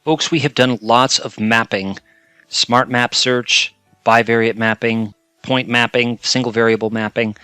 Folks, we have done lots of mapping, smart map search, bivariate mapping, point mapping, single variable mapping,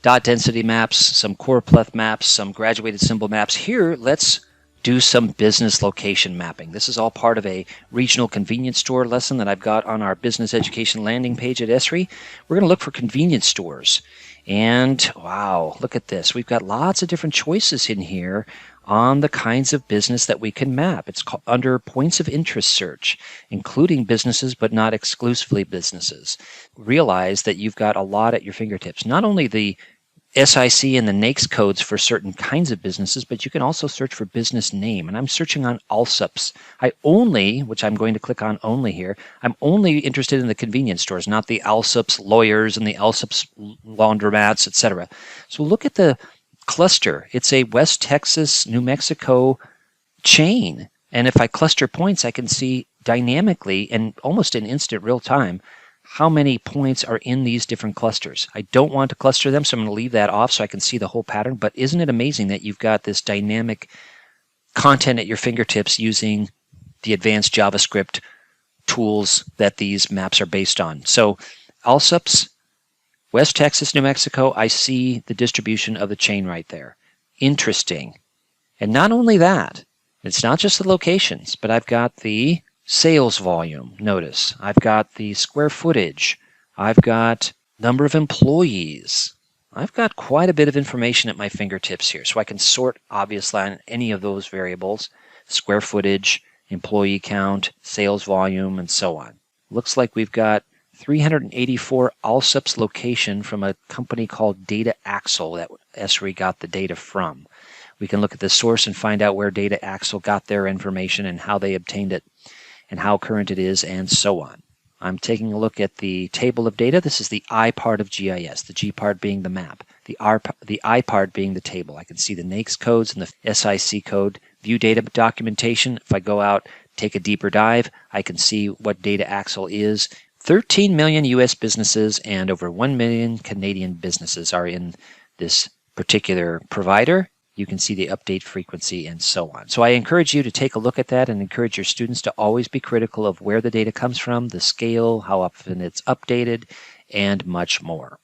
dot density maps, some choropleth maps, some graduated symbol maps. Here, let's do some business location mapping. This is all part of a regional convenience store lesson that I've got on our business education landing page at Esri. We're going to look for convenience stores. And wow, look at this. We've got lots of different choices in here on the kinds of business that we can map. It's under points of interest search, including businesses, but not exclusively businesses. Realize that you've got a lot at your fingertips. Not only the SIC and the NAICS codes for certain kinds of businesses, but you can also search for business name. And I'm searching on ALSUPs. Which I'm going to click on only here, I'm only interested in the convenience stores, not the ALSUPs lawyers and the ALSUPs laundromats, etc. So look at the cluster. It's a West Texas, New Mexico chain. And if I cluster points, I can see dynamically and almost in instant real time how many points are in these different clusters. I don't want to cluster them, so I'm going to leave that off so I can see the whole pattern. But isn't it amazing that you've got this dynamic content at your fingertips using the advanced JavaScript tools that these maps are based on? So ALSUPs, West Texas, New Mexico, I see the distribution of the chain right there. Interesting. And not only that, it's not just the locations, but I've got the sales volume. Notice, I've got the square footage. I've got number of employees. I've got quite a bit of information at my fingertips here. So I can sort, obviously, on any of those variables, square footage, employee count, sales volume, and so on. Looks like we've got 384 ALSUPs location from a company called Data Axle that Esri got the data from. We can look at the source and find out where Data Axle got their information and how they obtained it and how current it is and so on. I'm taking a look at the table of data. This is the I part of GIS, the G part being the map, the I part being the table. I can see the NAICS codes and the SIC code, view data documentation. If I go out, take a deeper dive, I can see what Data Axle is. 13 million U.S. businesses and over 1 million Canadian businesses are in this particular provider. You can see the update frequency and so on. So I encourage you to take a look at that and encourage your students to always be critical of where the data comes from, the scale, how often it's updated, and much more.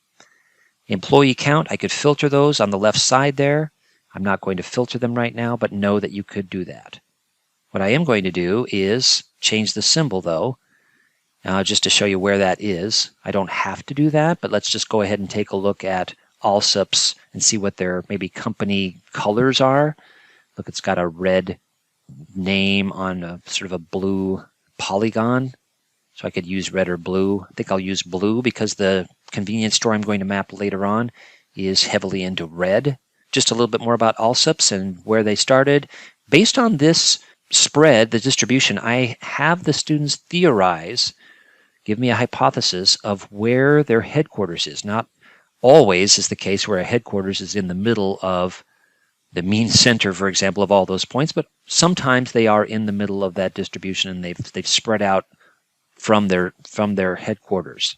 Employee count, I could filter those on the left side there. I'm not going to filter them right now, but know that you could do that. What I am going to do is change the symbol, though, just to show you where that is. I don't have to do that, but let's just go ahead and take a look at ALSUPs and see what their maybe company colors are. Look, it's got a red name on a sort of a blue polygon. So I could use red or blue. I think I'll use blue because the convenience store I'm going to map later on is heavily into red. Just a little bit more about ALSUPs and where they started. Based on this spread, the distribution, I have the students theorize, give me a hypothesis of where their headquarters is. Not always is the case where a headquarters is in the middle of the mean center, for example, of all those points, but sometimes they are in the middle of that distribution and they've spread out from their headquarters.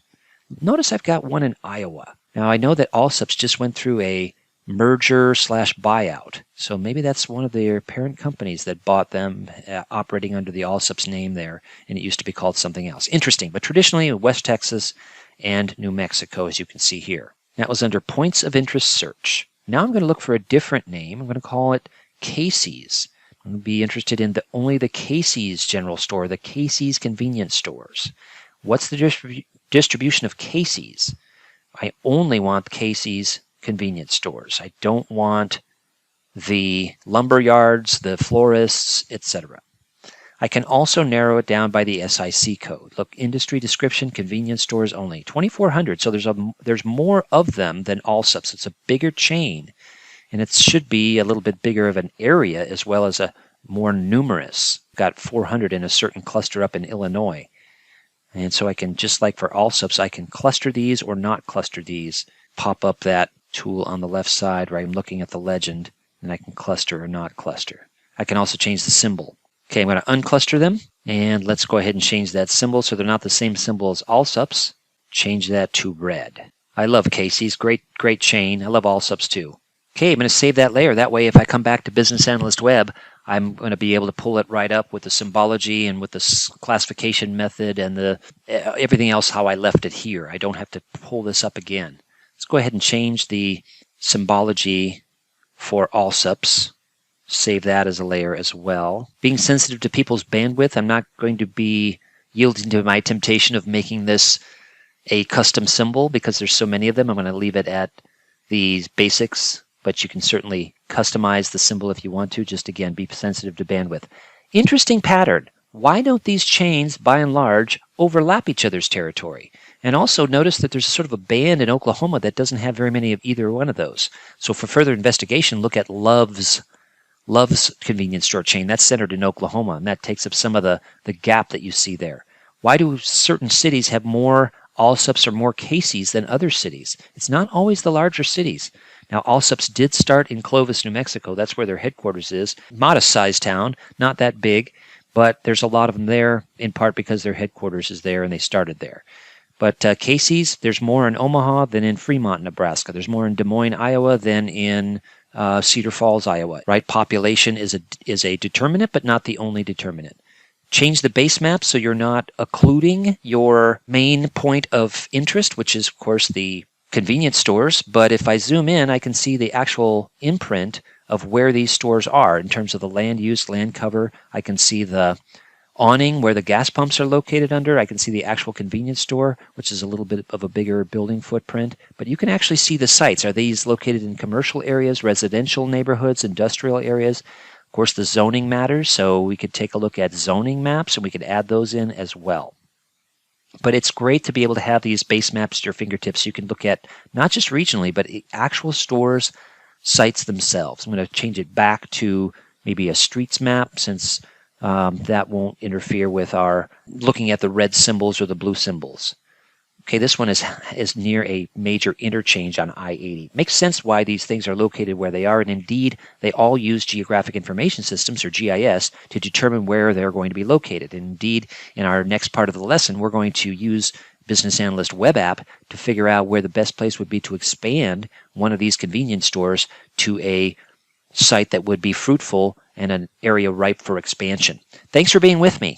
Notice I've got one in Iowa. Now I know that ALSUPs just went through a merger/buyout, so maybe that's one of their parent companies that bought them, operating under the ALSUPs name there, and it used to be called something else. Interesting, but traditionally West Texas and New Mexico, as you can see here. That was under points of interest search. Now I'm going to look for a different name. I'm going to call it Casey's. I'm going to be interested in only the Casey's general store, the Casey's convenience stores. What's the distribution of Casey's? I only want Casey's convenience stores. I don't want the lumber yards, the florists, etc. I can also narrow it down by the SIC code. Look, industry description, convenience stores only. 2,400, so there's more of them than ALSUPs. It's a bigger chain, and it should be a little bit bigger of an area as well as a more numerous. Got 400 in a certain cluster up in Illinois. And so I can, just like for ALSUPs, I can cluster these or not cluster these. Pop up that tool on the left side where I'm looking at the legend, and I can cluster or not cluster. I can also change the symbol. Okay, I'm going to uncluster them, and let's go ahead and change that symbol so they're not the same symbol as ALSUPs. Change that to red. I love Casey's, great chain. I love ALSUPs too. Okay, I'm going to save that layer. That way, if I come back to Business Analyst Web, I'm going to be able to pull it right up with the symbology and with the classification method and the everything else how I left it here. I don't have to pull this up again. Let's go ahead and change the symbology for ALSUPs. Save that as a layer as well. Being sensitive to people's bandwidth, I'm not going to be yielding to my temptation of making this a custom symbol because there's so many of them. I'm going to leave it at these basics, but you can certainly customize the symbol if you want to. Just again, be sensitive to bandwidth. Interesting pattern. Why don't these chains, by and large, overlap each other's territory? And also notice that there's sort of a band in Oklahoma that doesn't have very many of either one of those. So for further investigation, look at Love's convenience store chain. That's centered in Oklahoma, and that takes up some of the gap that you see there. Why do certain cities have more ALSUPs or more Casey's than other cities? It's not always the larger cities. Now, ALSUPs did start in Clovis, New Mexico. That's where their headquarters is. Modest-sized town, not that big, but there's a lot of them there, in part because their headquarters is there and they started there. But Casey's, there's more in Omaha than in Fremont, Nebraska. There's more in Des Moines, Iowa than in Cedar Falls, Iowa. Right? Population is a determinant, but not the only determinant. Change the base map so you're not occluding your main point of interest, which is, of course, the convenience stores. But if I zoom in, I can see the actual imprint of where these stores are in terms of the land use, land cover. I can see the awning where the gas pumps are located under. I can see the actual convenience store, which is a little bit of a bigger building footprint. But you can actually see the sites. Are these located in commercial areas, residential neighborhoods, industrial areas? Of course, the zoning matters, so we could take a look at zoning maps, and we could add those in as well. But it's great to be able to have these base maps at your fingertips. You can look at not just regionally, but actual stores, sites themselves. I'm going to change it back to maybe a streets map, since that won't interfere with our looking at the red symbols or the blue symbols. Okay, this one is near a major interchange on I-80. Makes sense why these things are located where they are, and indeed, they all use Geographic Information Systems, or GIS, to determine where they're going to be located. And indeed, in our next part of the lesson, we're going to use Business Analyst Web App to figure out where the best place would be to expand one of these convenience stores to a site that would be fruitful and an area ripe for expansion. Thanks for being with me.